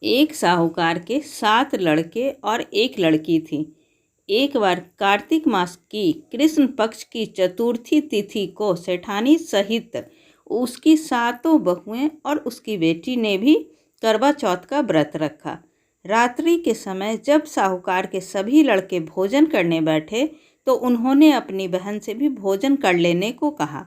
एक साहूकार के 7 लड़के और एक लड़की थी। एक बार कार्तिक मास की कृष्ण पक्ष की चतुर्थी तिथि को सेठानी सहित उसकी 7 बहुएं और उसकी बेटी ने भी करवा चौथ का व्रत रखा। रात्रि के समय जब साहूकार के सभी लड़के भोजन करने बैठे तो उन्होंने अपनी बहन से भी भोजन कर लेने को कहा।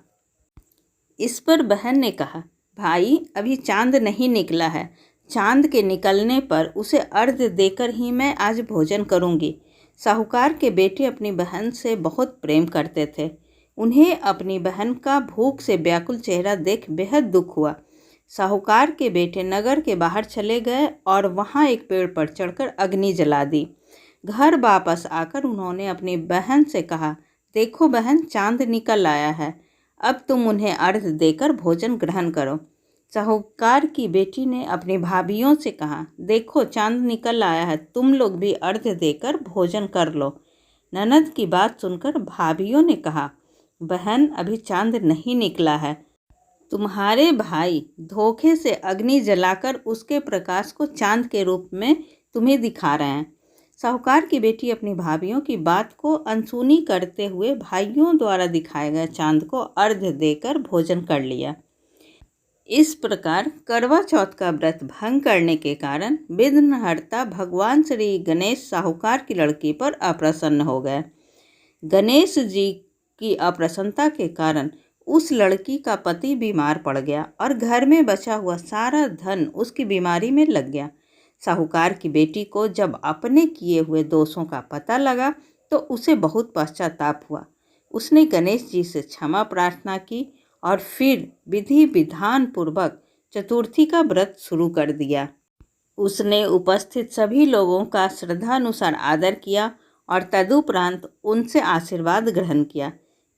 इस पर बहन ने कहा, भाई अभी चांद नहीं निकला है, चांद के निकलने पर उसे अर्घ्य देकर ही मैं आज भोजन करूंगी। साहूकार के बेटे अपनी बहन से बहुत प्रेम करते थे। उन्हें अपनी बहन का भूख से व्याकुल चेहरा देख बेहद दुख हुआ। साहूकार के बेटे नगर के बाहर चले गए और वहां एक पेड़ पर चढ़कर अग्नि जला दी। घर वापस आकर उन्होंने अपनी बहन से कहा, देखो बहन, चांद निकल आया है, अब तुम उन्हें अर्घ्य देकर भोजन ग्रहण करो। साहूकार की बेटी ने अपनी भाभियों से कहा, देखो चांद निकल आया है, तुम लोग भी अर्घ्य देकर भोजन कर लो। ननद की बात सुनकर भाभियों ने कहा, बहन अभी चांद नहीं निकला है, तुम्हारे भाई धोखे से अग्नि जलाकर उसके प्रकाश को चांद के रूप में तुम्हें दिखा रहे हैं। साहूकार की बेटी अपनी भाभियों की बात को अनसुनी करते हुए भाइयों द्वारा दिखाए गए चांद को अर्घ्य देकर भोजन कर लिया। इस प्रकार करवा चौथ का व्रत भंग करने के कारण विघ्नहर्ता भगवान श्री गणेश साहूकार की लड़की पर अप्रसन्न हो गए। गणेश जी की अप्रसन्नता के कारण उस लड़की का पति बीमार पड़ गया और घर में बचा हुआ सारा धन उसकी बीमारी में लग गया। साहूकार की बेटी को जब अपने किए हुए दोषों का पता लगा तो उसे बहुत पश्चाताप हुआ। उसने गणेश जी से क्षमा प्रार्थना की और फिर विधि विधान पूर्वक चतुर्थी का व्रत शुरू कर दिया। उसने उपस्थित सभी लोगों का श्रद्धानुसार आदर किया और तदुपरांत उनसे आशीर्वाद ग्रहण किया।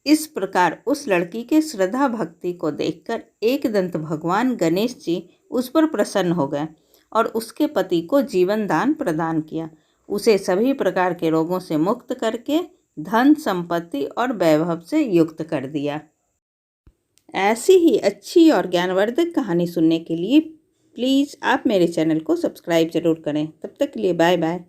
इस प्रकार उस लड़की के श्रद्धा भक्ति को देखकर एकदंत भगवान गणेश जी उस पर प्रसन्न हो गए और उसके पति को जीवन दान प्रदान किया। उसे सभी प्रकार के रोगों से मुक्त करके धन संपत्ति और वैभव से युक्त कर दिया। ऐसी ही अच्छी और ज्ञानवर्धक कहानी सुनने के लिए प्लीज़ आप मेरे चैनल को सब्सक्राइब जरूर करें। तब तक के लिए बाय बाय।